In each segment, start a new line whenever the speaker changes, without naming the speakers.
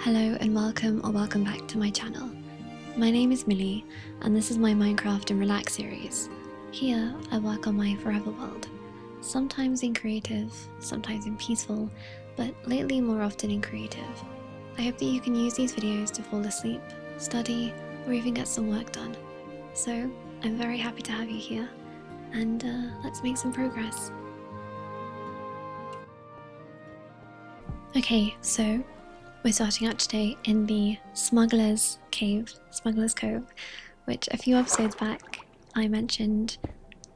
Hello and welcome or welcome back to my channel. My name is Millie and this is my Minecraft and Relax series. Here I work on my forever world, sometimes in creative, sometimes in peaceful, but lately more often in creative. I hope that you can use these videos to fall asleep, study, or even get some work done. So I'm very happy to have you here and let's make some progress. Okay, so we're starting out today in the Smuggler's Cove, which a few episodes back I mentioned.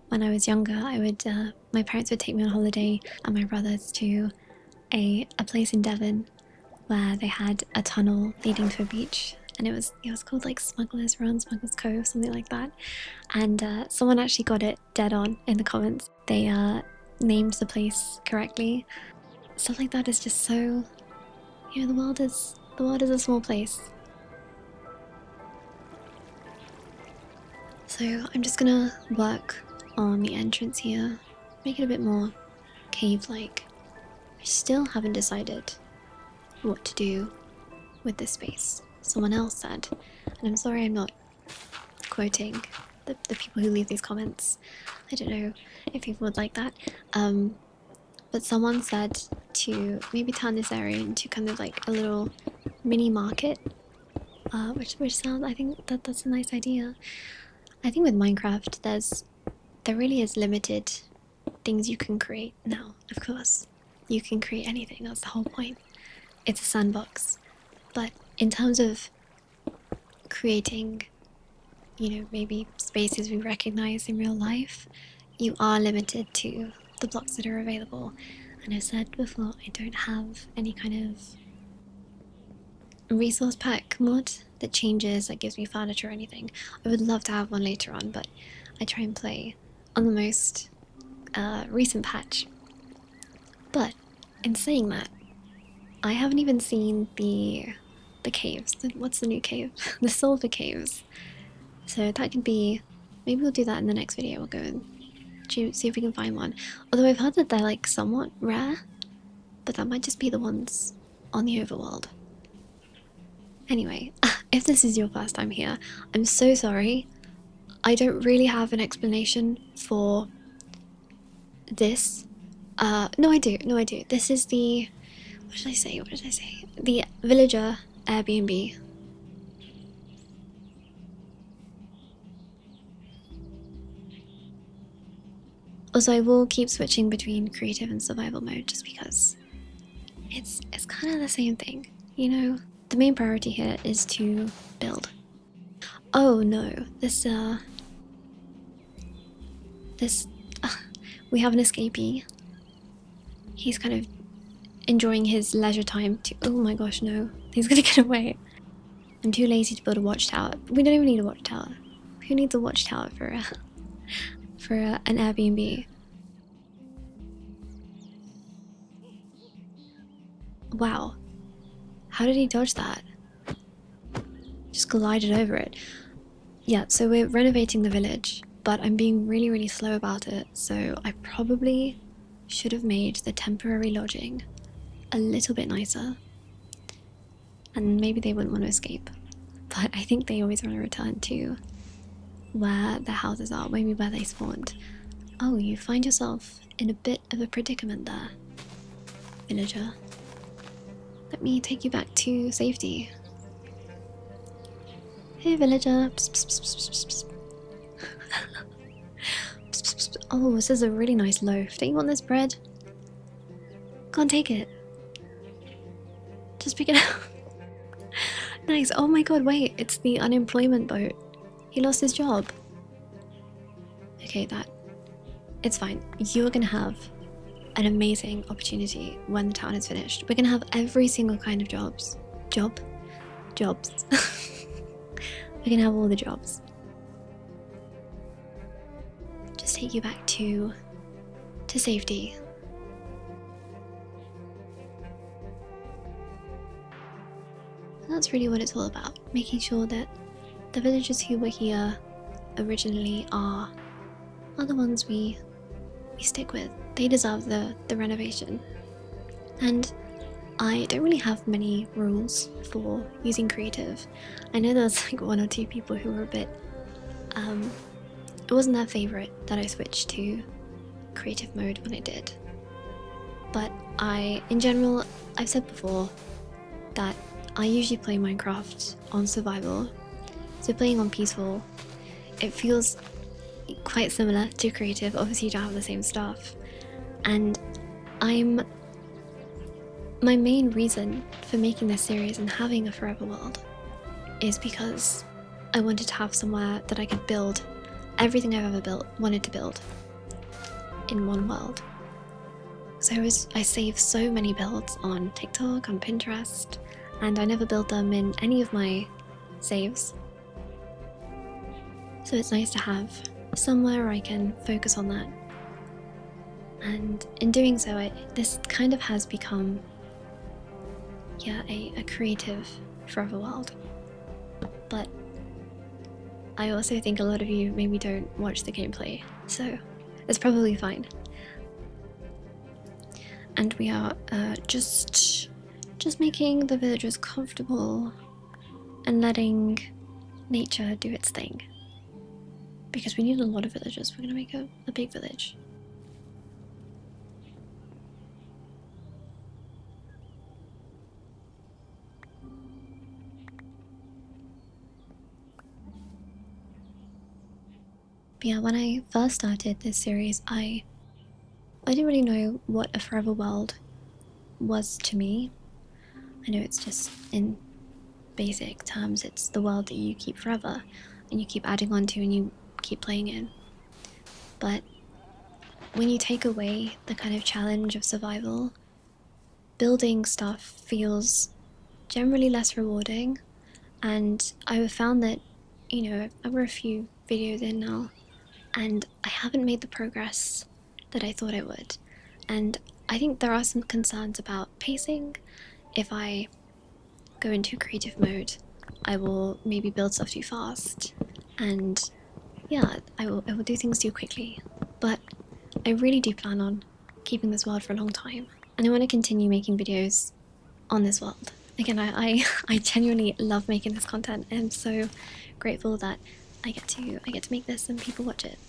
When I was younger, my parents would take me on holiday and my brothers to a place in Devon where they had a tunnel leading to a beach, and it was called like Smuggler's Run, Smuggler's Cove, something like that. And someone actually got it dead on in the comments. They named the place correctly. Stuff like that is just so, you know, the world is a small place. So I'm just gonna work on the entrance here, make it a bit more cave-like. I still haven't decided what to do with this space. Someone else said, and I'm sorry I'm not quoting the people who leave these comments. I don't know if people would like that. But someone said to maybe turn this area into kind of like a little mini market, which sounds, I think that's a nice idea. I think with Minecraft there really is limited things you can create now. Of course, you can create anything, that's the whole point. It's a sandbox. But in terms of creating, you know, maybe spaces we recognize in real life, you are limited to the blocks that are available. And I've said before, I don't have any kind of resource pack mod that changes, that gives me furniture or anything. I would love to have one later on, but I try and play on the most recent patch. But in saying that, I haven't even seen the caves. What's the new cave? The silver caves. So that could be, maybe we'll do that in the next video. We'll go and see if we can find one. Although I've heard that they're like somewhat rare, but that might just be the ones on the overworld. Anyway, if this is your first time here, I'm so sorry. I don't really have an explanation for this. No I do. This is the, what did I say? The villager Airbnb. Also, I will keep switching between creative and survival mode just because it's kind of the same thing, you know? The main priority here is to build. Oh no, we have an escapee. He's kind of enjoying his leisure time to, oh my gosh, no, he's gonna get away. I'm too lazy to build a watchtower. We don't even need a watchtower. Who needs a watchtower for an Airbnb? Wow, how did he dodge that? Just glided over it. Yeah, so we're renovating the village, but I'm being really slow about it, so I probably should have made the temporary lodging a little bit nicer. And maybe they wouldn't want to escape, but I think they always want to return to where their houses are, maybe where they spawned. Oh, you find yourself in a bit of a predicament there, villager. Let me take you back to safety. Hey, villager. Psst, psst, psst, psst, psst. Psst, psst, psst. Oh, this is a really nice loaf. Don't you want this bread? Go and take it. Just pick it up. Nice. Oh my god, wait. It's the unemployment boat. He lost his job. Okay, it's fine. You're gonna have an amazing opportunity when the town is finished. We're gonna have every single kind of jobs. Jobs. We're gonna have all the jobs. Just take you back to safety. And that's really what it's all about. Making sure that the villagers who were here originally are the ones we stick with. They deserve the renovation. And I don't really have many rules for using creative. I know there's like one or two people who were a bit, it wasn't their favorite that I switched to creative mode when I did. But in general, I've said before that I usually play Minecraft on survival. So playing on peaceful, it feels quite similar to creative. Obviously you don't have the same stuff. And my main reason for making this series and having a forever world is because I wanted to have somewhere that I could build everything I've ever wanted to build in one world. So I saved so many builds on TikTok, on Pinterest, and I never built them in any of my saves. So it's nice to have somewhere I can focus on that. And in doing so, this kind of has become, a creative forever world. But I also think a lot of you maybe don't watch the gameplay, so it's probably fine. And we are just making the villagers comfortable and letting nature do its thing. Because we need a lot of villagers. We're gonna make a big village. But yeah, when I first started this series, I didn't really know what a forever world was to me. I know it's just, in basic terms, it's the world that you keep forever and you keep adding on to and you keep playing in. But when you take away the kind of challenge of survival, building stuff feels generally less rewarding. And I found that, we're a few videos in now and I haven't made the progress that I thought I would. And I think there are some concerns about pacing. If I go into creative mode, I will maybe build stuff too fast, and I will do things too quickly. But I really do plan on keeping this world for a long time, and I want to continue making videos on this world. Again, I genuinely love making this content. I'm so grateful that I get to make this and people watch it.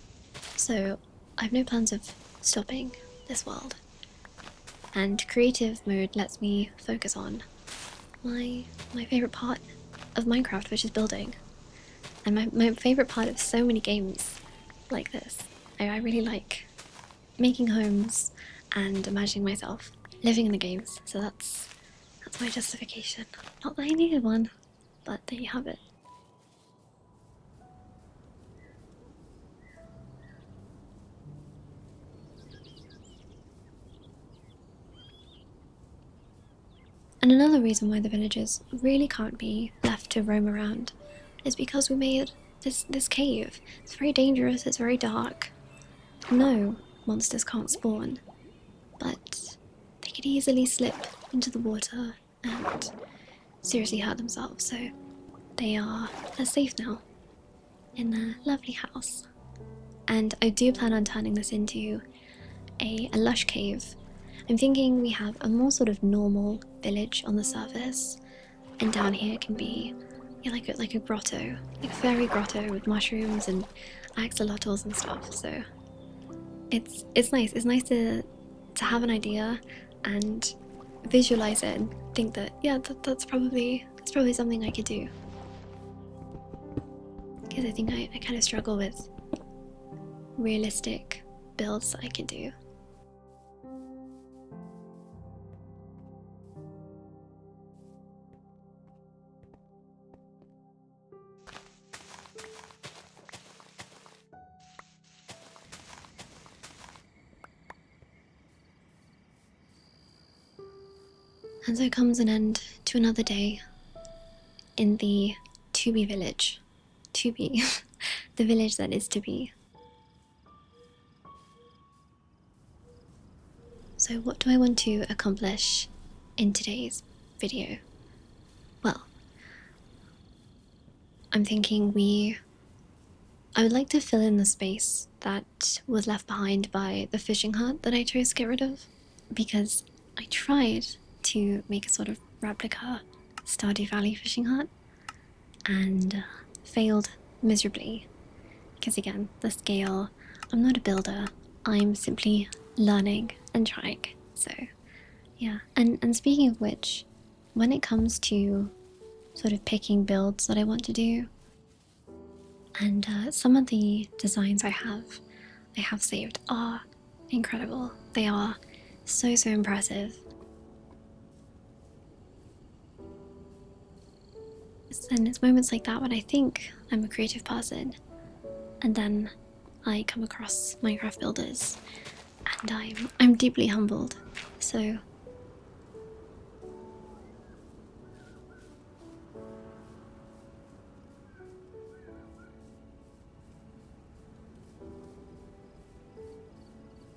So I have no plans of stopping this world. And creative mode lets me focus on my favorite part of Minecraft, which is building. And my favorite part of so many games like this. I really like making homes and imagining myself living in the games. So that's my justification. Not that I needed one, but there you have it. And another reason why the villagers really can't be left to roam around is because we made this cave. It's very dangerous, it's very dark. No, monsters can't spawn, but they could easily slip into the water and seriously hurt themselves, so they're safe now in their lovely house. And I do plan on turning this into a lush cave. I'm thinking we have a more sort of normal village on the surface, and down here can be like a grotto, like a fairy grotto with mushrooms and axolotls and stuff. So it's nice. It's nice to have an idea and visualize it and think that that's probably something I could do. Because I think I kind of struggle with realistic builds that I can do. And so comes an end to another day in the to be village. To be. The village that is to be. So what do I want to accomplish in today's video? Well, I'm thinking I would like to fill in the space that was left behind by the fishing hut that I chose to get rid of, because I tried to make a sort of replica Stardew Valley fishing hut and failed miserably because, again, the scale, I'm not a builder, I'm simply learning and trying. So yeah, and speaking of which, when it comes to sort of picking builds that I want to do, and some of the designs I have saved are incredible. They are so impressive. And it's moments like that when I think I'm a creative person, and then I come across Minecraft builders, and I'm deeply humbled. So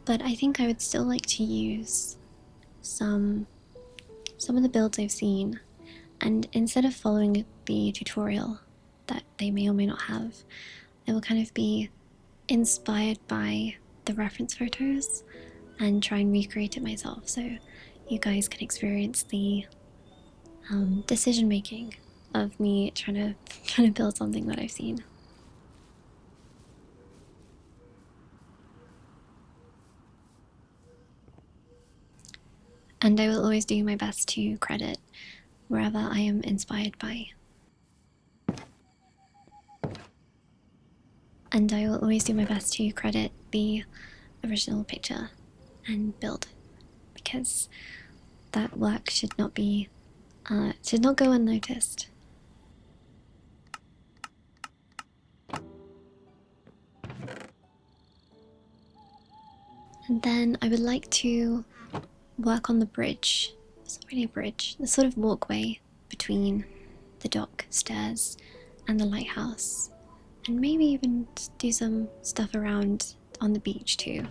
but I think I would still like to use some of the builds I've seen, and instead of following the tutorial that they may or may not have, I will kind of be inspired by the reference photos and try and recreate it myself, so you guys can experience the decision making of me trying to build something that I've seen. And I will always do my best to credit wherever I am inspired by. And I will always do my best to credit the original picture and build, because that work should not go unnoticed. And then I would like to work on the bridge. It's not really a bridge, the sort of walkway between the dock stairs and the lighthouse, and maybe even do some stuff around on the beach too.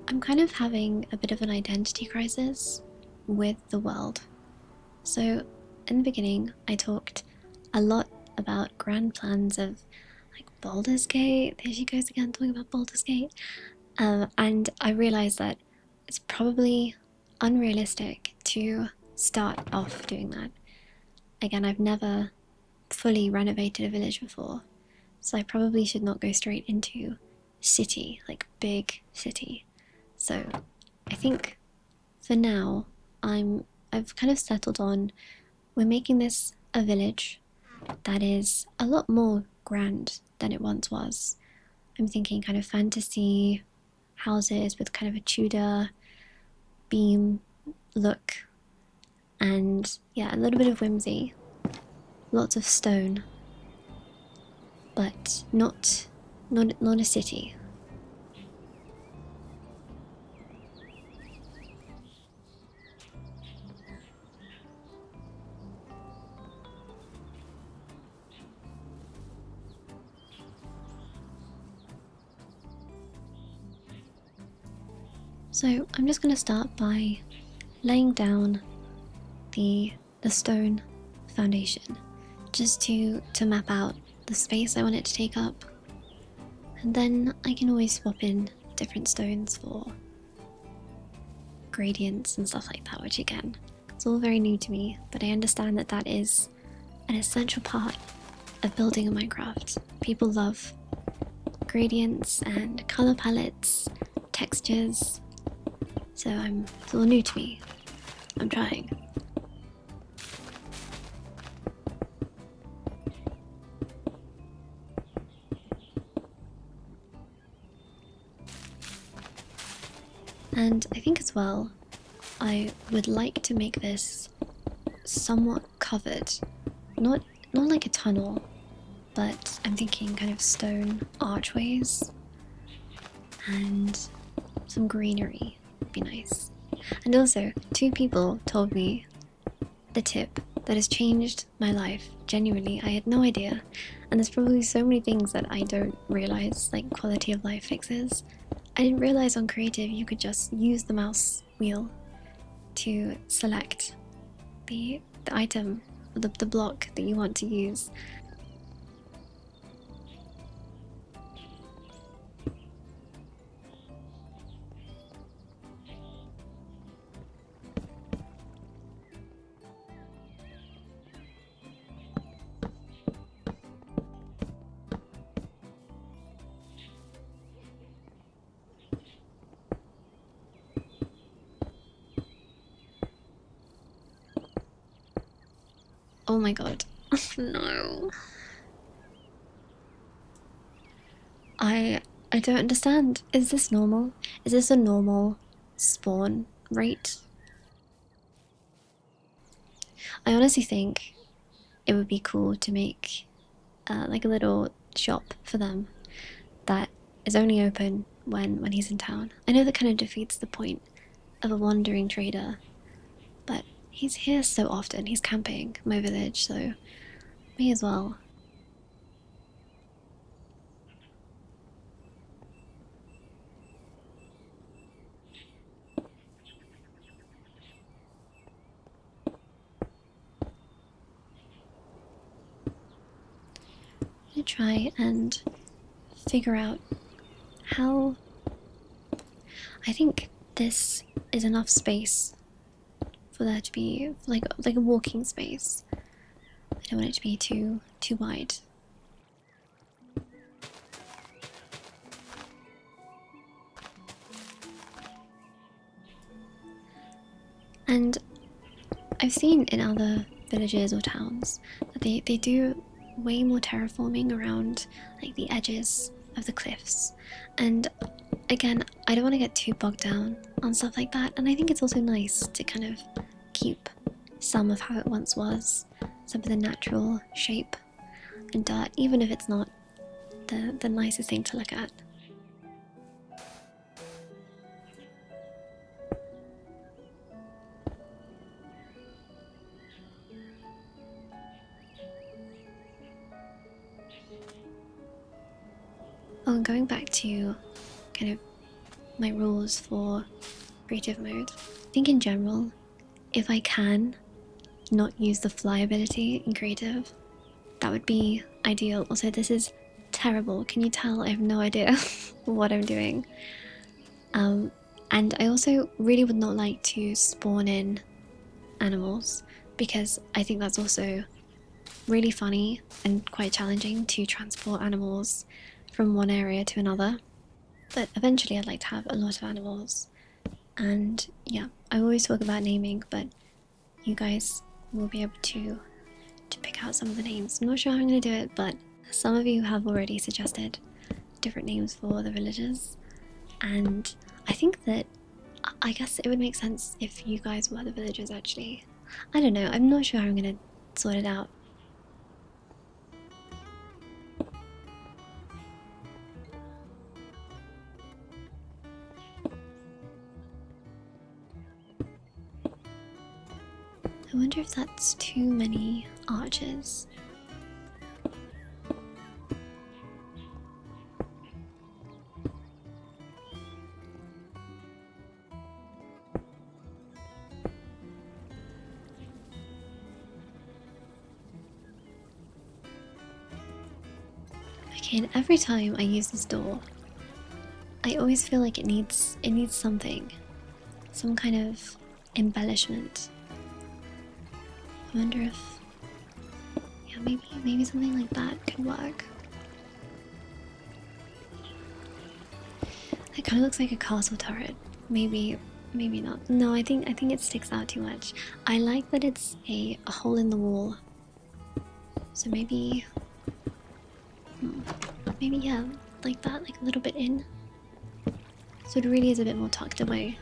I'm kind of having a bit of an identity crisis with the world. So in the beginning, I talked a lot about grand plans of like Baldur's Gate. There she goes again talking about Baldur's Gate. And I realized that it's probably unrealistic to start off doing that. Again, I've never fully renovated a village before, so I probably should not go straight into city, like big city. So I think for now, I've kind of settled on, we're making this a village that is a lot more grand than it once was. I'm thinking kind of fantasy houses with kind of a Tudor beam look, and yeah, a little bit of whimsy, lots of stone, but not a city. So I'm just going to start by laying down the stone foundation, just to map out the space I want it to take up, and then I can always swap in different stones for gradients and stuff like that, which again, it's all very new to me, but I understand that that is an essential part of building a Minecraft. People love gradients and color palettes, textures, so it's all new to me. I'm trying. And I think as well, I would like to make this somewhat covered. Not like a tunnel, but I'm thinking kind of stone archways and some greenery would be nice. And also, two people told me the tip that has changed my life. Genuinely, I had no idea. And there's probably so many things that I don't realize, like quality of life fixes. I didn't realize on creative you could just use the mouse wheel to select the item, the block that you want to use. Oh my god. No. I I don't understand. Is this normal? Is this a normal spawn rate? I honestly think it would be cool to make like a little shop for them that is only open when he's in town. I know that kind of defeats the point of a wandering trader, but he's here so often. He's camping my village, so may as well. I'm gonna try and figure out how. I think this is enough space for there to be like a walking space. I don't want it to be too wide. And I've seen in other villages or towns that they do way more terraforming around like the edges of the cliffs. And again, I don't want to get too bogged down on stuff like that. And I think it's also nice to kind of keep some of how it once was, some of the natural shape and dirt, even if it's not the nicest thing to look at. Oh, and going back to kind of my rules for creative mode, I think in general, if I can not use the fly ability in creative, that would be ideal. Also, this is terrible. Can you tell I have no idea what I'm doing? And I also really would not like to spawn in animals because I think that's also really funny and quite challenging to transport animals from one area to another. But eventually I'd like to have a lot of animals. And yeah, I always talk about naming, but you guys will be able to pick out some of the names. I'm not sure how I'm going to do it, but some of you have already suggested different names for the villages. And I think that I guess it would make sense if you guys were the villagers actually. I don't know, I'm not sure how I'm going to sort it out. I wonder if that's too many archers. Okay, and every time I use this door, I always feel like it needs something. Some kind of embellishment. I wonder if yeah, maybe something like that could work. It kind of looks like a castle turret. Maybe not. No, I think it sticks out too much. I like that it's a hole in the wall. So maybe maybe yeah, like that, like a little bit in. So it really is a bit more tucked away.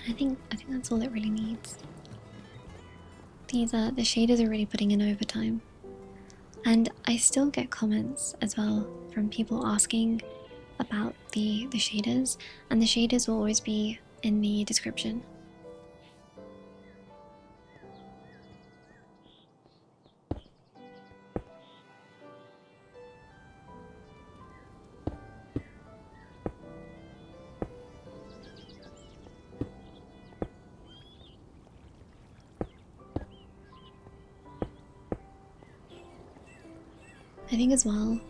And I think that's all it really needs. These the shaders are really putting in overtime. And I still get comments as well from people asking about the shaders, and the shaders will always be in the description. I think as well,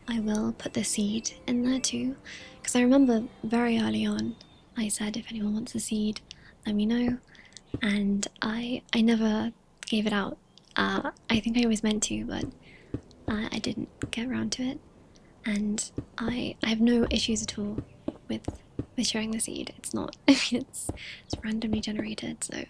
I will put the seed in there too, because I remember very early on, I said if anyone wants a seed, let me know, and I never gave it out. I think I always meant to, but I didn't get around to it, and I have no issues at all with sharing the seed. It's not. I mean, it's randomly generated, so.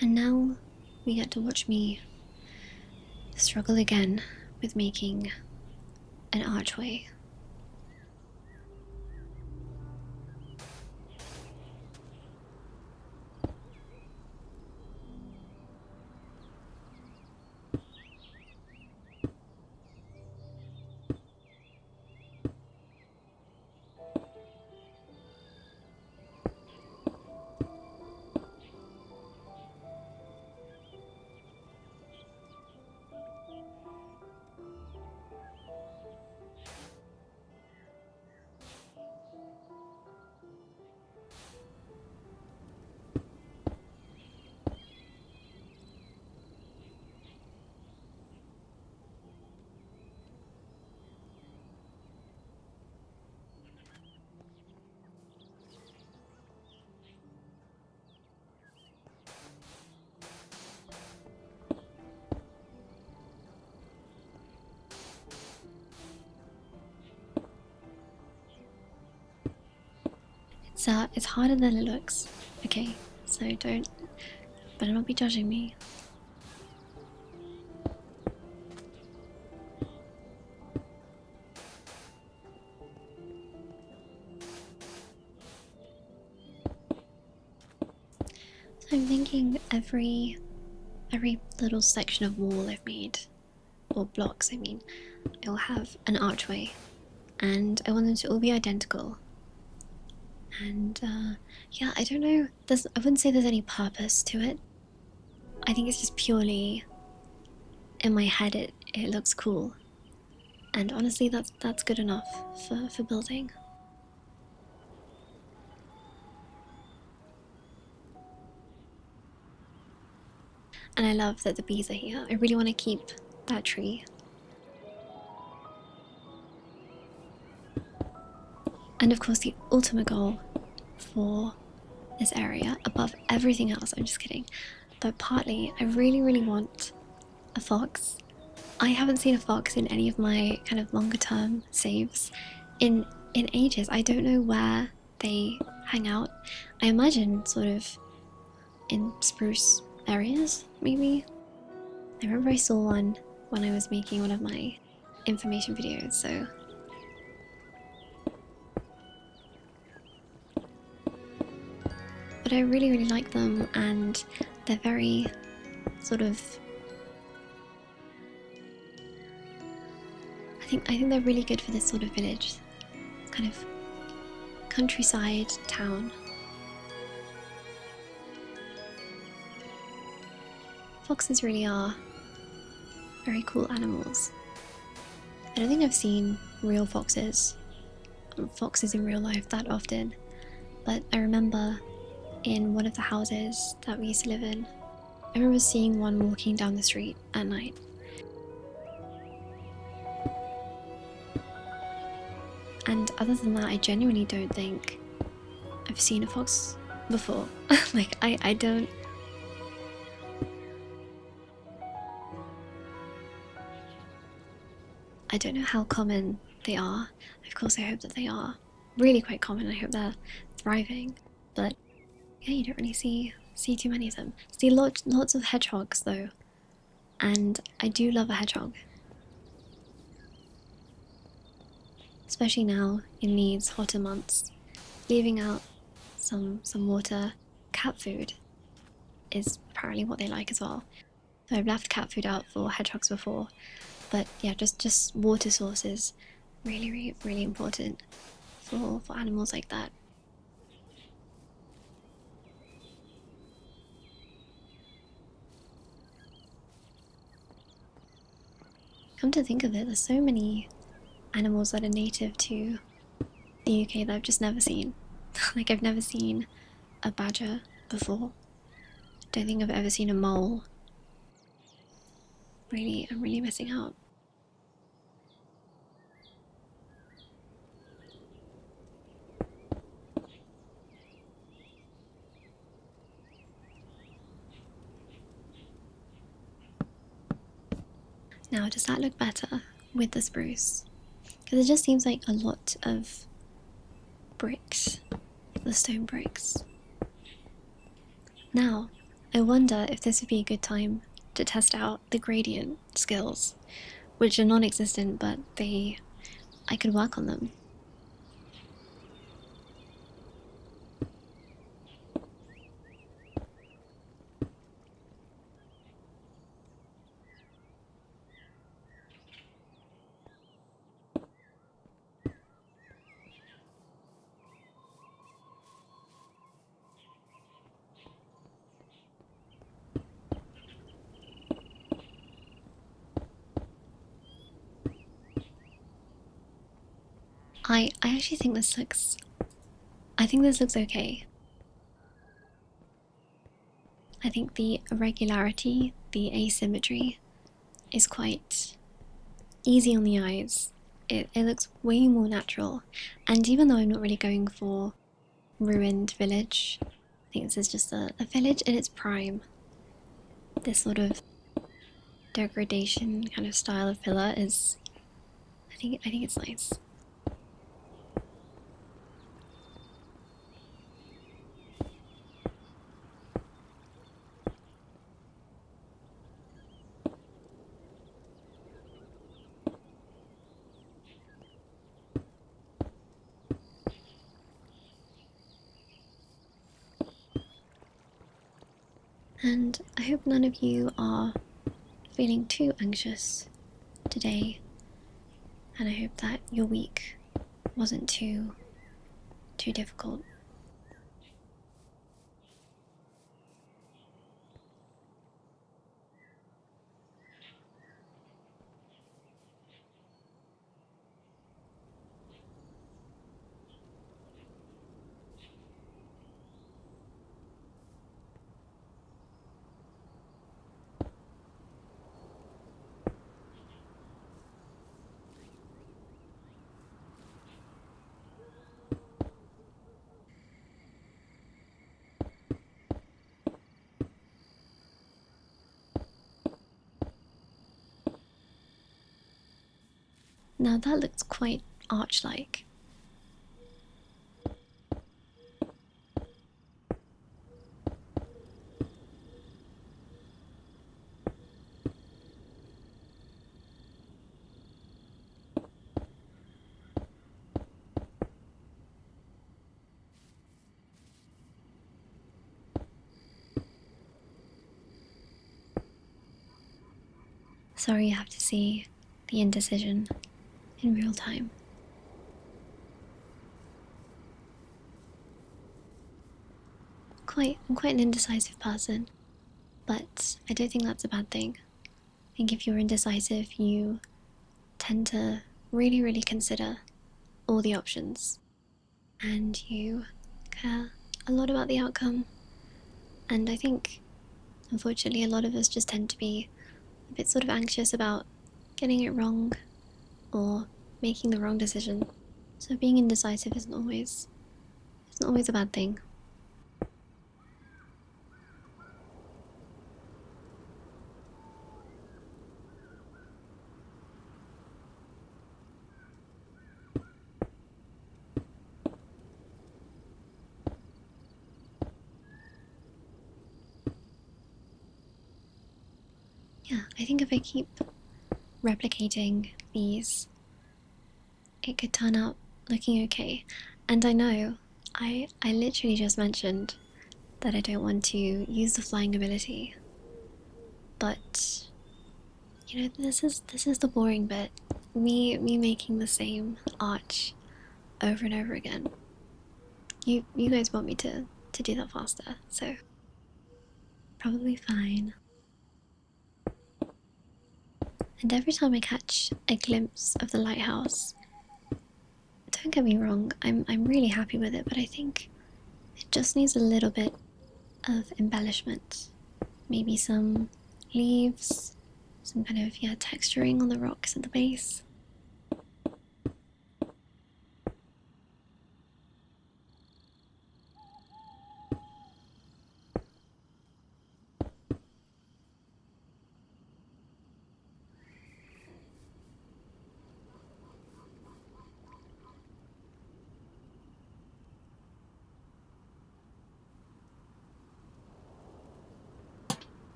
And now we get to watch me struggle again with making an archway. It's harder than it looks. Okay, so better not be judging me. So I'm thinking every little section of wall I've made, or blocks I mean, it'll have an archway, and I want them to all be identical. And yeah, I don't know. I wouldn't say there's any purpose to it. I think it's just purely in my head. It looks cool, and honestly, that's good enough for building. And I love that the bees are here. I really want to keep that tree. And of course, the ultimate goal for this area, above everything else, I'm just kidding, but partly I really want a fox. I haven't seen a fox in any of my kind of longer term saves in ages. I don't know where they hang out. I imagine sort of in spruce areas, maybe. I remember I saw one when I was making one of my information videos, so. But I really like them, and they're very sort of. I think they're really good for this sort of village, kind of countryside town. Foxes really are very cool animals. I don't think I've seen real foxes in real life that often, but I remember in one of the houses that we used to live in, I remember seeing one walking down the street at night. And other than that, I genuinely don't think I've seen a fox before. Like, I don't. I don't know how common they are. Of course, I hope that they are really quite common. I hope they're thriving. But yeah, you don't really see too many of them. See lots of hedgehogs though, and I do love a hedgehog. Especially now in these hotter months, leaving out some water. Cat food is apparently what they like as well. So I've left cat food out for hedgehogs before, but yeah, just water sources, really important for animals like that. Come to think of it, there's so many animals that are native to the UK that I've just never seen. Like, I've never seen a badger before. Don't think I've ever seen a mole. Really, I'm really missing out. Now, does that look better with the spruce? Because it just seems like a lot of bricks, the stone bricks. Now, I wonder if this would be a good time to test out the gradient skills, which are non-existent, but I could work on them. I actually think this looks, I think this looks okay. I think the irregularity, the asymmetry is quite easy on the eyes. It looks way more natural. And even though I'm not really going for ruined village, I think this is just a village in its prime. This sort of degradation kind of style of pillar is, I think it's nice. And I hope none of you are feeling too anxious today, and I hope that your week wasn't too difficult. Now that looks quite arch-like. Sorry you have to see the indecision in real time. I'm quite an indecisive person, but I don't think that's a bad thing. I think if you're indecisive, you tend to really consider all the options, and you care a lot about the outcome. And I think, unfortunately, a lot of us just tend to be a bit sort of anxious about getting it wrong or making the wrong decision. So being indecisive isn't always a bad thing. Yeah, I think if I keep replicating these, it could turn out looking okay. And I know, I literally just mentioned that I don't want to use the flying ability, but you know, this is the boring bit. Me making the same arch over and over again. You guys want me to do that faster, so probably fine. And every time I catch a glimpse of the lighthouse, don't get me wrong, I'm really happy with it, but I think it just needs a little bit of embellishment. Maybe some leaves, some kind of, yeah, texturing on the rocks at the base.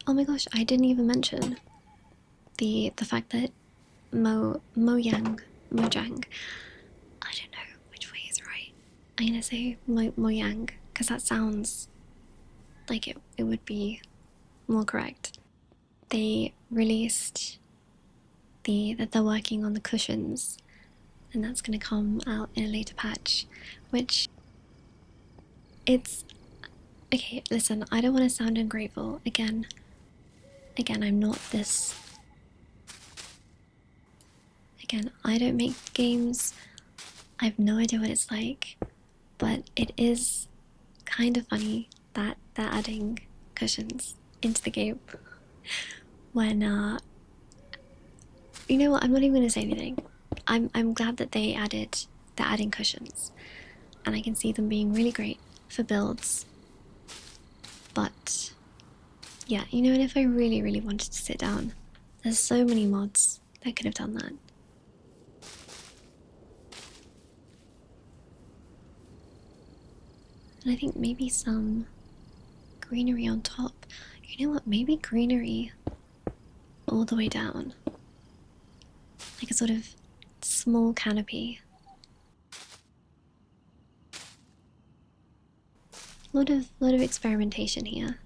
Oh my gosh, I didn't even mention the fact that Mojang, I don't know which way is right. I'm gonna say Mojang because that sounds like it would be more correct. They released that they're working on the cushions, and that's gonna come out in a later patch, which it's okay. Listen, I don't want to sound ungrateful again. I'm not this. Again, I don't make games. I have no idea what it's like, but it is kind of funny that they're adding cushions into the game when you know what, I'm not even gonna say anything. I'm glad that they're adding cushions, and I can see them being really great for builds. But yeah, you know, and if I really wanted to sit down, there's so many mods that could have done that. And I think maybe some greenery on top. You know what, maybe greenery all the way down, like a sort of small canopy. Lot of experimentation here.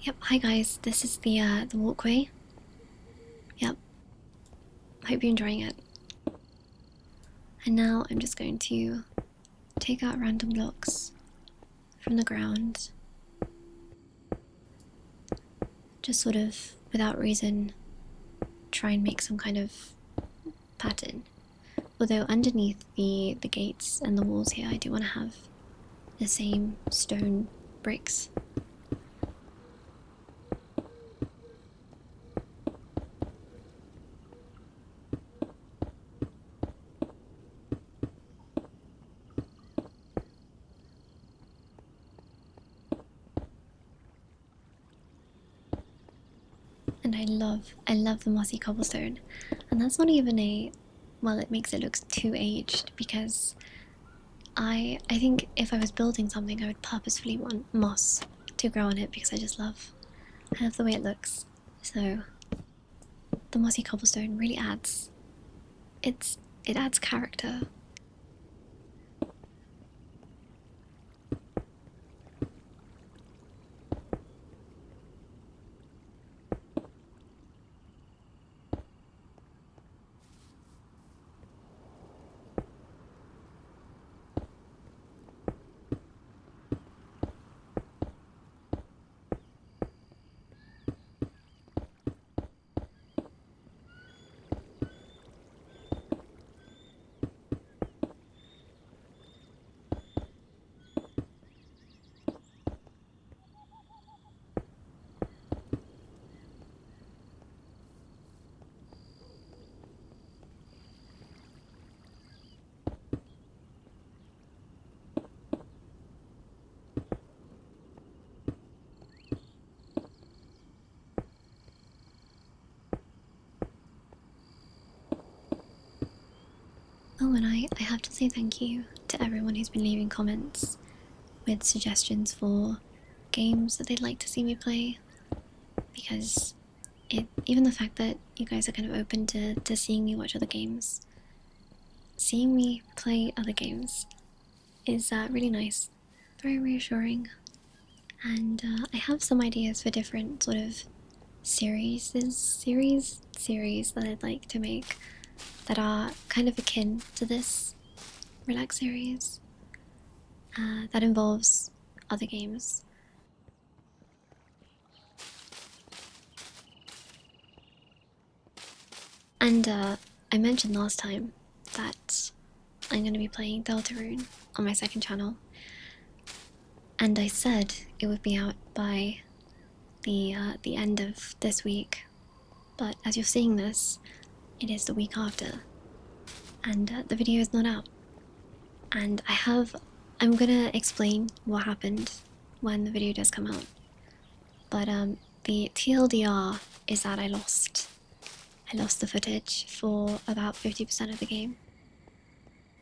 Yep, hi guys, this is the walkway. Yep, hope you're enjoying it. And now I'm just going to take out random blocks from the ground. Just sort of, without reason, try and make some kind of pattern. Although underneath the gates and the walls here, I do want to have the same stone bricks. And I love the mossy cobblestone. And that's not even well, it makes it look too aged because I think if I was building something, I would purposefully want moss to grow on it because I love the way it looks. So the mossy cobblestone really it adds character. Oh, and I have to say thank you to everyone who's been leaving comments with suggestions for games that they'd like to see me play, because even the fact that you guys are kind of open to seeing me watch other games, seeing me play other games is really nice. very reassuring. And I have some ideas for different sort of series that I'd like to make that are kind of akin to this relax series that involves other games. And I mentioned last time that I'm going to be playing Deltarune on my second channel, and I said it would be out by the end of this week, but as you're seeing this, it is the week after, and the video is not out. And I'm gonna explain what happened when the video does come out, but the TLDR is that I lost the footage for about 50% of the game,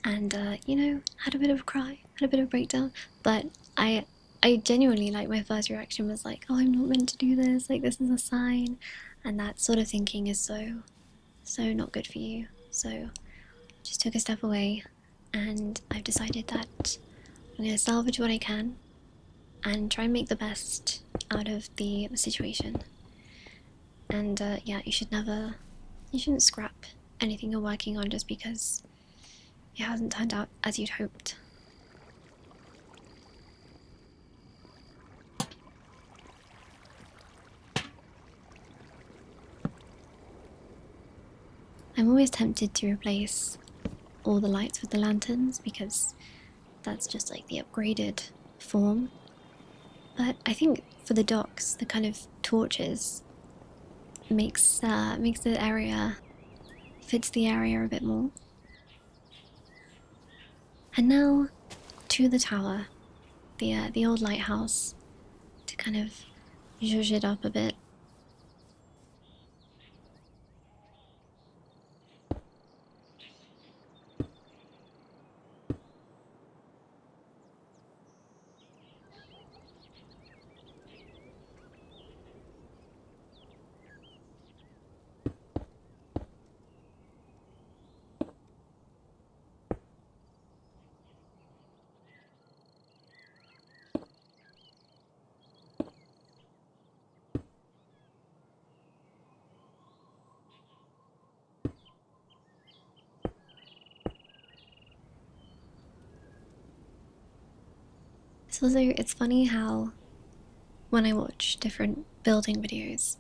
and you know, had a bit of a cry, had a bit of a breakdown. But I genuinely, like, my first reaction was like, oh, I'm not meant to do this, like this is a sign, and that sort of thinking is so not good for you. So just took a step away, and I've decided that I'm gonna salvage what I can and try and make the best out of the situation. And yeah, you shouldn't scrap anything you're working on just because it hasn't turned out as you'd hoped. I'm always tempted to replace all the lights with the lanterns because that's just like the upgraded form. But I think for the docks, the kind of torches makes the area, fits the area a bit more. And now to the tower, the old lighthouse, to kind of zhuzh it up a bit. So it's funny how when I watch different building videos,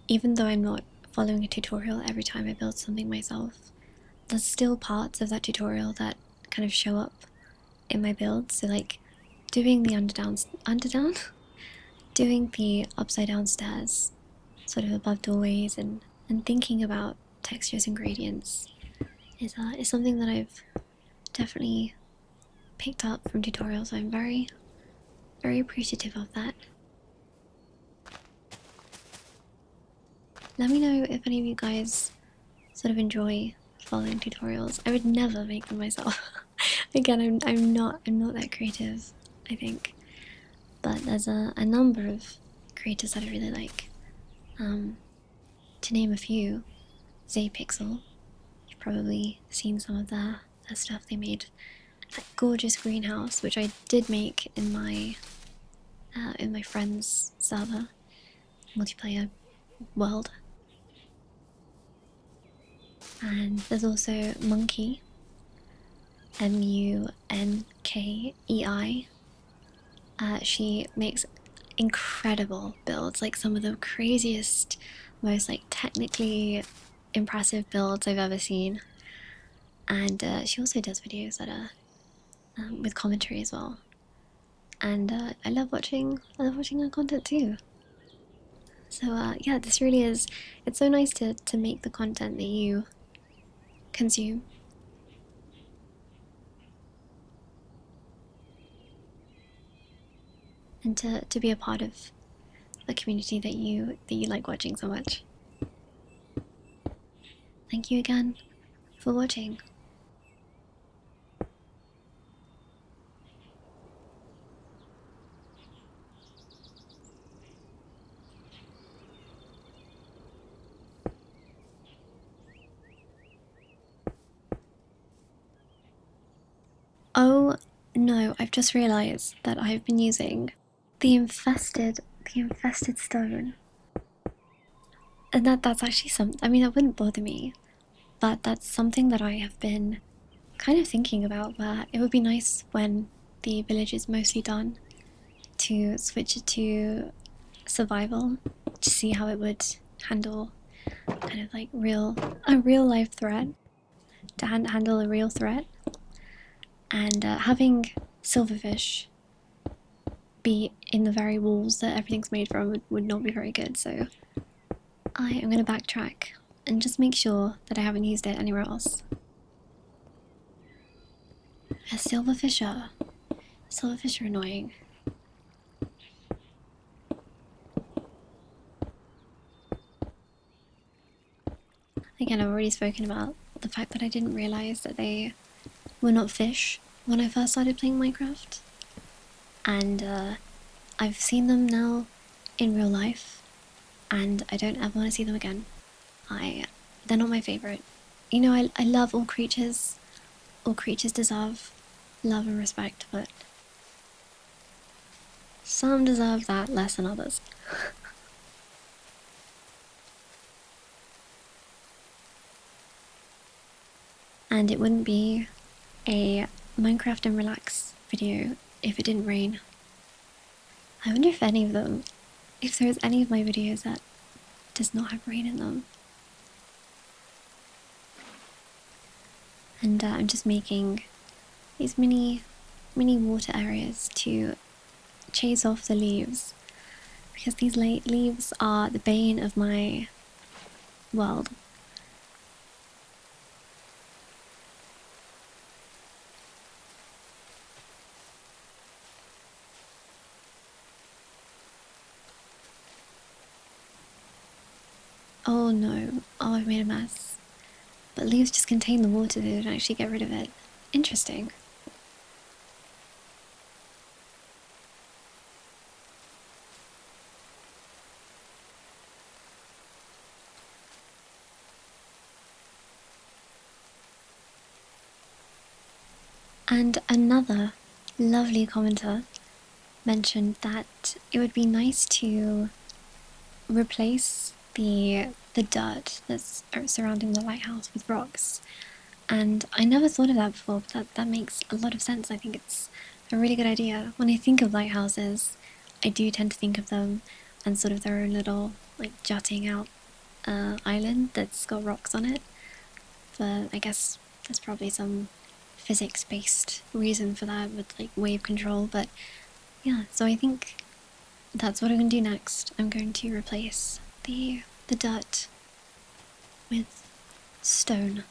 even though I'm not following a tutorial every time I build something myself, there's still parts of that tutorial that kind of show up in my build. So like doing the underdown, doing the upside down stairs, sort of above doorways, and thinking about textures and gradients is something that I've definitely picked up from tutorials. So I'm very appreciative of that. Let me know if any of you guys sort of enjoy following tutorials. I would never make them myself. Again, I'm not that creative, I think. But there's a number of creators that I really like. To name a few, Zapixel. You've probably seen some of their stuff. They made that gorgeous greenhouse, which I did make in my friend's server multiplayer world. And there's also Monkey, Munkei. She makes incredible builds, like some of the craziest, most like technically impressive builds I've ever seen. And she also does videos that are with commentary as well. And I love watching her content too. So yeah, this really is. It's so nice to make the content that you consume, and to be a part of the community that you like watching so much. Thank you again for watching. Oh No, I've just realised that I've been using the infested stone. And that's actually some, I mean, that wouldn't bother me, but that's something that I have been kind of thinking about, where it would be nice when the village is mostly done to switch it to survival to see how it would handle kind of like a real life threat, to handle a real threat. And having silverfish be in the very walls that everything's made from would not be very good. So I am going to backtrack and just make sure that I haven't used it anywhere else. A silverfish are annoying. Again, I've already spoken about the fact that I didn't realise that they were not fish when I first started playing Minecraft. And I've seen them now in real life, and I don't ever want to see them again. They're not my favourite. You know, I love all creatures. All creatures deserve love and respect, but some deserve that less than others. And it wouldn't be a Minecraft and relax video if it didn't rain. I wonder if any of them, if there's any of my videos that does not have rain in them. And I'm just making these mini water areas to chase off the leaves, because these late leaves are the bane of my world. Oh no, oh, I've made a mess. But leaves just contain the water, they don't actually get rid of it. Interesting. And another lovely commenter mentioned that it would be nice to replace the dirt that's surrounding the lighthouse with rocks. And I never thought of that before, but that makes a lot of sense. I think it's a really good idea. When I think of lighthouses, I do tend to think of them and sort of their own little, like, jutting out island that's got rocks on it. But I guess there's probably some physics-based reason for that with, like, wave control. But yeah, so I think that's what I'm going to do next. I'm going to replace the dirt with stone.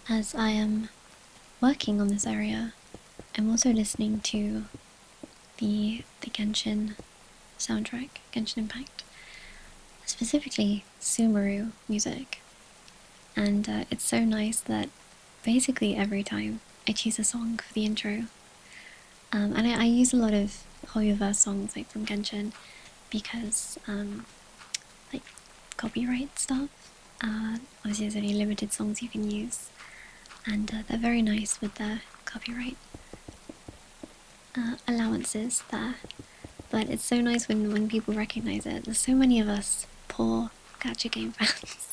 As I am working on this area, I'm also listening to the Genshin soundtrack, Genshin Impact, specifically Sumeru music. And it's so nice that basically every time I choose a song for the intro. And I use a lot of Hoyoverse songs, like, from Genshin, because like, copyright stuff. Obviously there's only limited songs you can use, and they're very nice with their copyright. allowances there. But it's so nice when people recognize it. There's so many of us poor gacha game fans.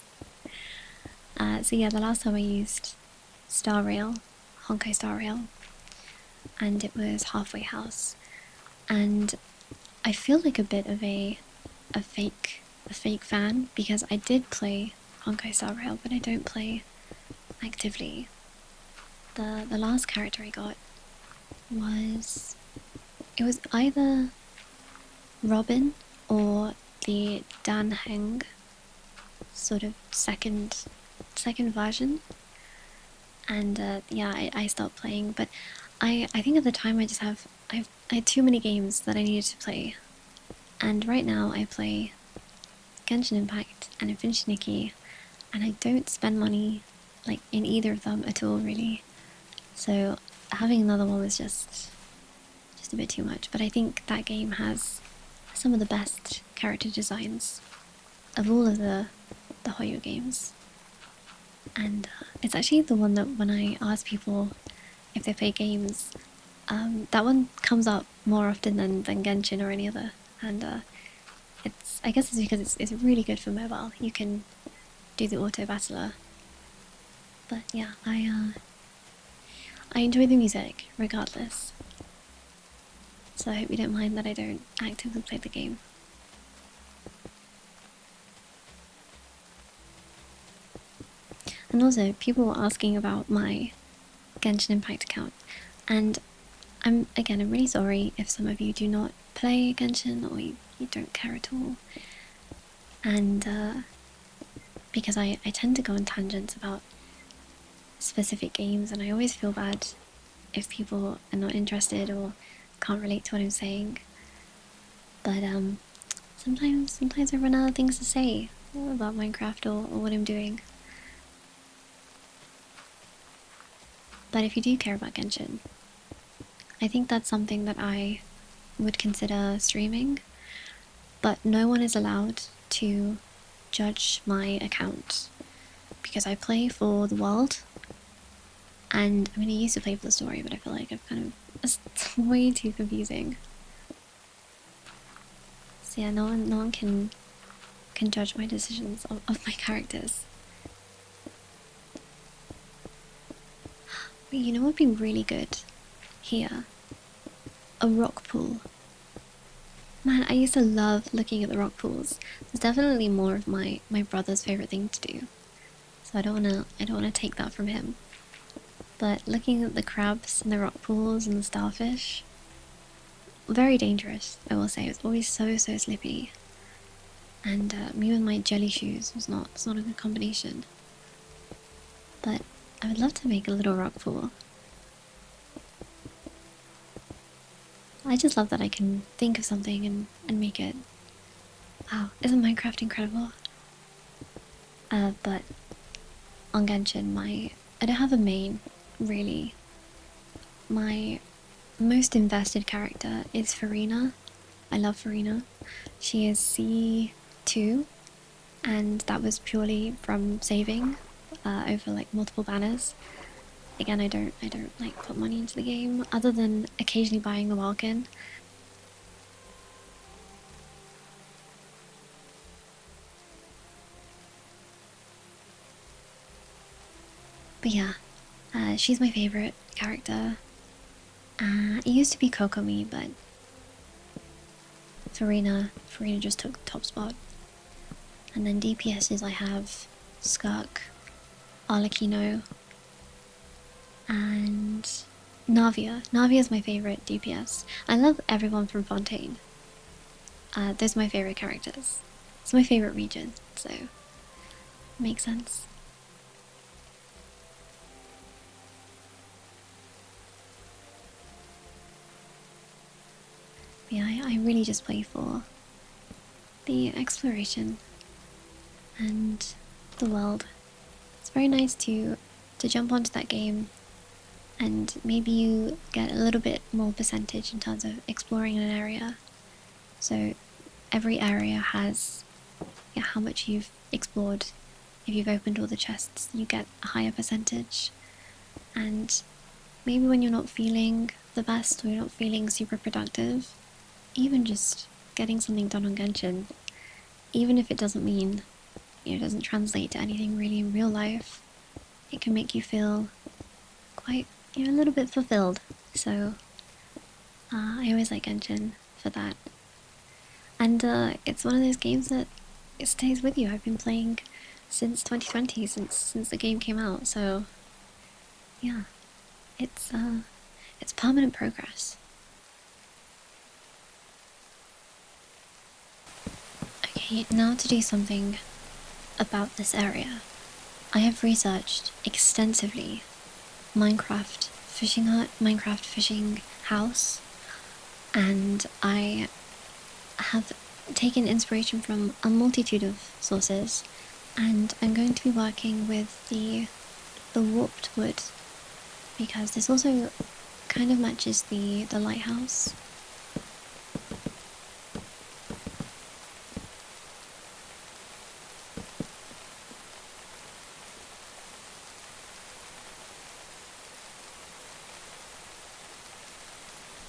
So yeah, the last time I used Star Rail, Honkai Star Rail, and it was Halfway House, and I feel like a bit of a fake fan, because I did play Honkai Star Rail, but I don't play actively. The last character I got was, it was either Robin or the Dan Heng sort of second version, and yeah, I stopped playing. But I think at the time I had too many games that I needed to play, and right now I play Genshin Impact and Infinity Nikki, and I don't spend money like in either of them at all, really. So having another one was just a bit too much. But I think that game has some of the best character designs of all of the Hoyo games, and it's actually the one that when I ask people if they play games, that one comes up more often than Genshin or any other, and I guess it's because it's really good for mobile. You can do the auto battler, but yeah, I enjoy the music regardless. So I hope you don't mind that I don't actively play the game. And also, people were asking about my Genshin Impact account, and I'm really sorry if some of you do not play Genshin or you don't care at all. And because I tend to go on tangents about specific games, and I always feel bad if people are not interested or can't relate to what I'm saying. But sometimes I run out of things to say about Minecraft or what I'm doing. But if you do care about Genshin, I think that's something that I would consider streaming, but no one is allowed to judge my account because I play for the world, and I mean, I used to play for the story, but I feel like I've kind of, it's way too confusing. So yeah, no one can judge my decisions of my characters. But you know what would be really good here? A rock pool. Man, I used to love looking at the rock pools. It's definitely more of my brother's favorite thing to do. So I don't wanna take that from him. But looking at the crabs and the rock pools and the starfish, very dangerous, I will say. It's always so slippy. And me with my jelly shoes it's not a good combination. But I would love to make a little rock pool. I just love that I can think of something and make it. Wow, isn't Minecraft incredible? But on Genshin, I don't have a main, really. My most invested character is Farina. I love Farina. She is C2, and that was purely from saving over like multiple banners. Again, I don't like put money into the game other than occasionally buying a walk-in. But yeah, she's my favorite character. It used to be Kokomi, but Farina just took the top spot. And then DPSs I have Skirk, Arlecchino, and Navia. Navia is my favorite DPS. I love everyone from Fontaine. Those are my favorite characters. It's my favorite region, so makes sense. But yeah, I really just play for the exploration and the world. It's very nice to jump onto that game, and maybe you get a little bit more percentage in terms of exploring an area. So every area has how much you've explored. If you've opened all the chests, you get a higher percentage. And maybe when you're not feeling the best or you're not feeling super productive, even just getting something done on Genshin, even if it doesn't mean, it doesn't translate to anything really in real life, it can make you feel quite, a little bit fulfilled. So I always like Genshin for that. And it's one of those games that it stays with you. I've been playing since 2020, since the game came out. So yeah, it's permanent progress. Okay, now to do something about this area. I have researched extensively Minecraft fishing hut, Minecraft fishing house, and I have taken inspiration from a multitude of sources, and I'm going to be working with the warped wood because this also kind of matches the lighthouse.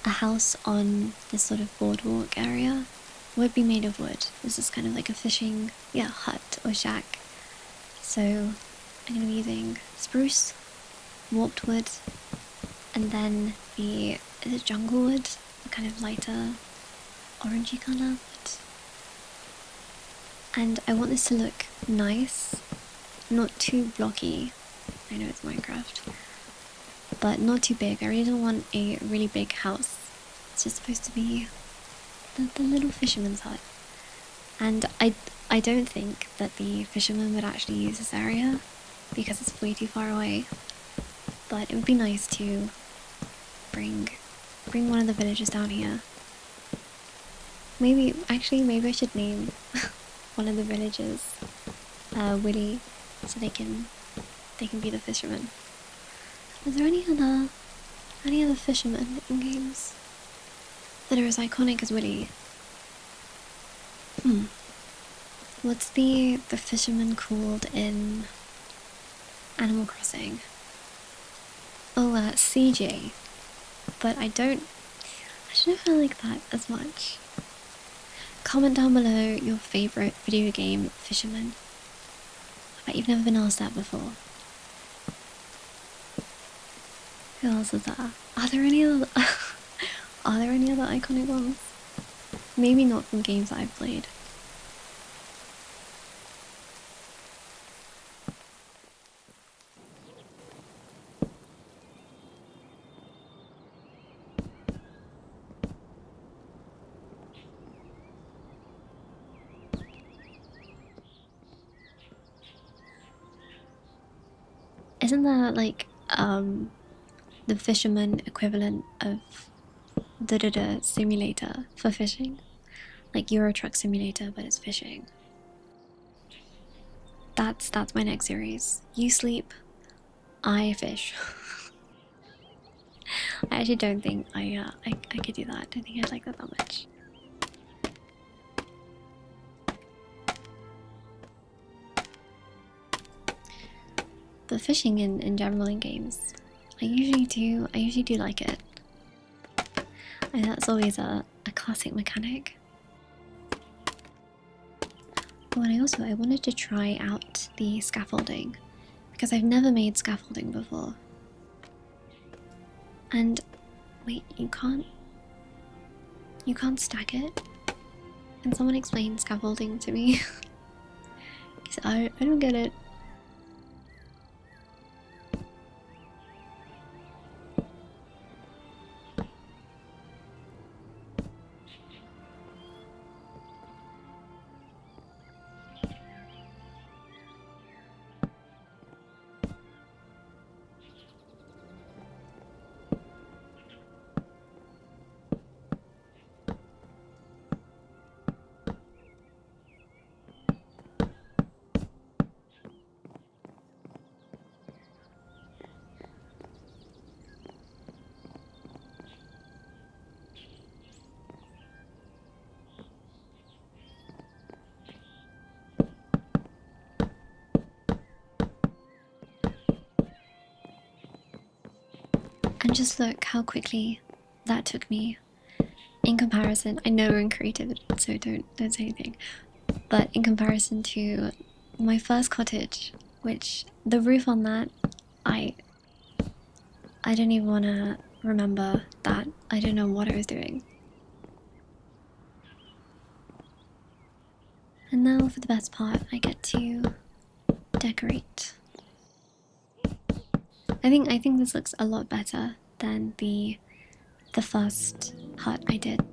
A house on this sort of boardwalk area would be made of wood. This is kind of like a fishing, hut or shack. So I'm going to be using spruce, warped wood, and then the jungle wood, a kind of lighter orangey colour wood. And I want this to look nice, not too blocky. I know it's Minecraft, but not too big. I really don't want a really big house. It's just supposed to be the little fisherman's hut. And I don't think that the fisherman would actually use this area because it's way too far away. But it would be nice to bring one of the villagers down here. Maybe I should name one of the villagers Willie, so they can be the fishermen. Is there any other fishermen in games that are as iconic as Willie? What's the fisherman called in Animal Crossing? Oh, CJ. But I don't know if I like that as much. Comment down below your favourite video game fisherman. I bet you've never been asked that before. Who else is there? Are there any other iconic ones? Maybe not from games that I've played. Isn't that like the fisherman equivalent of the simulator for fishing? Like Euro Truck Simulator, but it's fishing. That's my next series. You sleep, I fish. I actually don't think I could do that. I don't think I'd like that much. But fishing in general in games, I usually do like it. And that's always a classic mechanic. Oh, and I wanted to try out the scaffolding because I've never made scaffolding before. And wait, you can't stack it? Can someone explain scaffolding to me? Because I don't get it. And just look how quickly that took me, in comparison, I know we're in creative, so don't say anything, but in comparison to my first cottage, which the roof on that, I don't even want to remember that. I don't know what I was doing. And now for the best part, I get to decorate. I think this looks a lot better than the first hut I did.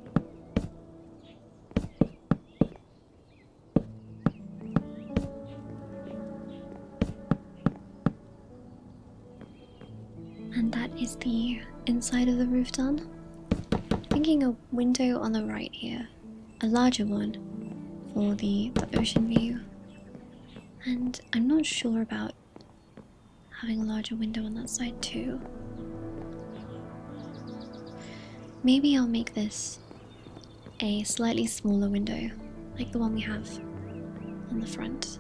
And that is the inside of the roof done. Thinking a window on the right here, a larger one for the ocean view. And I'm not sure about having a larger window on that side too. Maybe I'll make this a slightly smaller window, like the one we have on the front.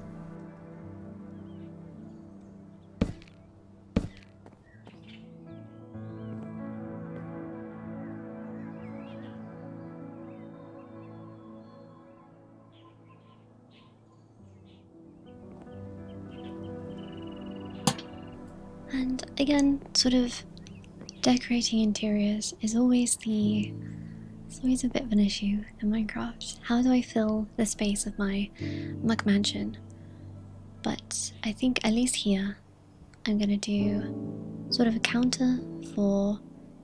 And again, sort of decorating interiors is always it's always a bit of an issue in Minecraft. How do I fill the space of my muck mansion? But I think at least here I'm gonna do sort of a counter for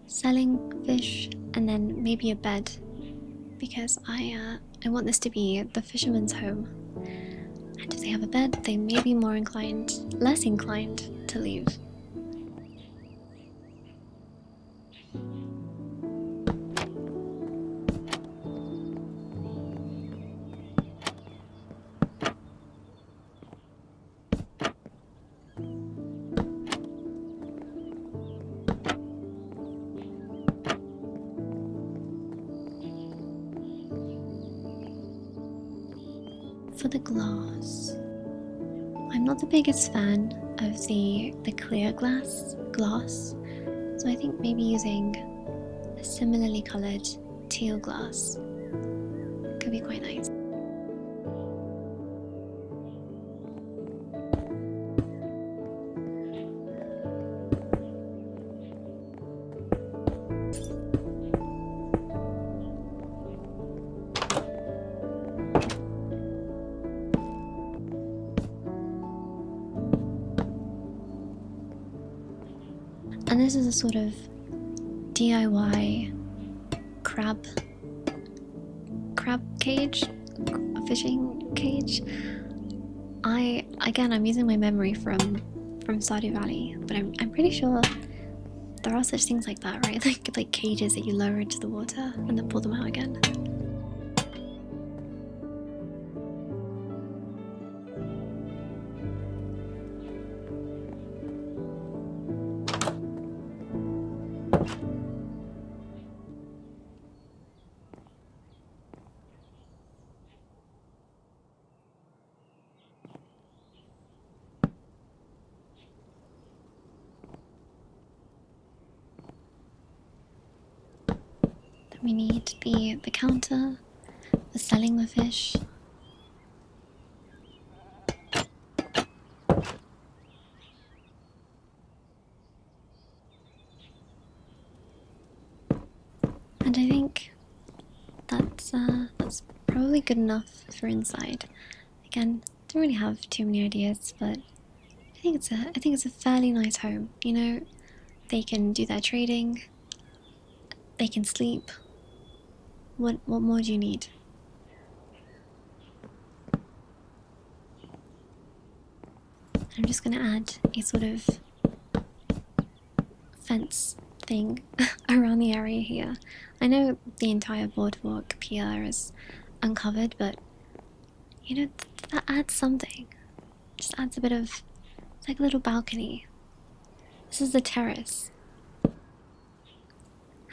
selling fish and then maybe a bed, because I want this to be the fisherman's home. And if they have a bed, they may be less inclined to leave. For the glass, I'm not the biggest fan of the clear glass, so I think maybe using a similarly coloured teal glass could be quite nice. And this is a sort of DIY crab cage, a fishing cage. I'm using my memory from Stardew Valley, but I'm pretty sure there are such things like that, right? Like cages that you lower into the water and then pull them out again. Then we need the counter for selling the fish. And I think that's probably good enough for inside. Again, don't really have too many ideas, but I think it's a fairly nice home. You know, they can do their trading, they can sleep. What more do you need? I'm just gonna add a sort of fence thing around the area here. I know the entire boardwalk pier is uncovered, but you know, that adds something. Just adds a bit of, it's like a little balcony. This is the terrace.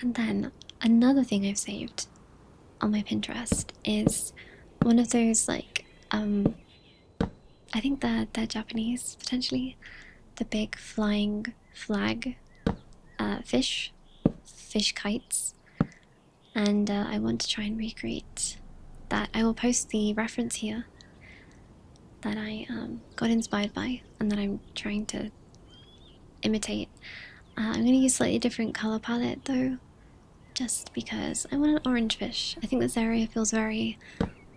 And then another thing I've saved on my Pinterest is one of those I think they're Japanese, potentially. The big flying flag fish kites. and I want to try and recreate that. I will post the reference here that I got inspired by and that I'm trying to imitate. I'm going to use slightly different color palette though, just because I want an orange fish. I think this area feels very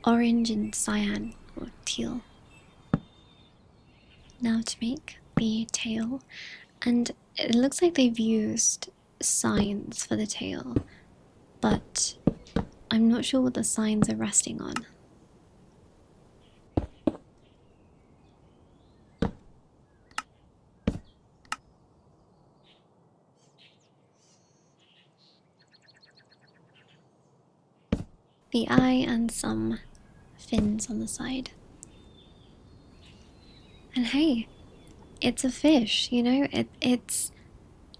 orange and cyan or teal. Now to make the tail, and it looks like they've used signs for the tail, but I'm not sure what the signs are resting on. The eye and some fins on the side. And hey, it's a fish, you know? It's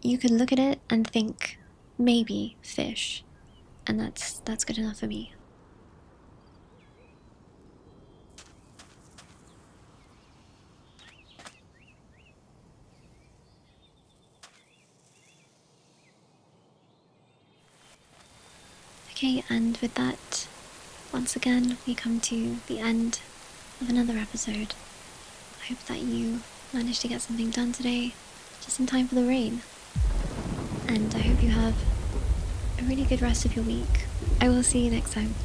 you could look at it and think maybe fish, and that's good enough for me. Okay, and with that, once again, we come to the end of another episode. I hope that you managed to get something done today, just in time for the rain. And I hope you have a really good rest of your week. I will see you next time.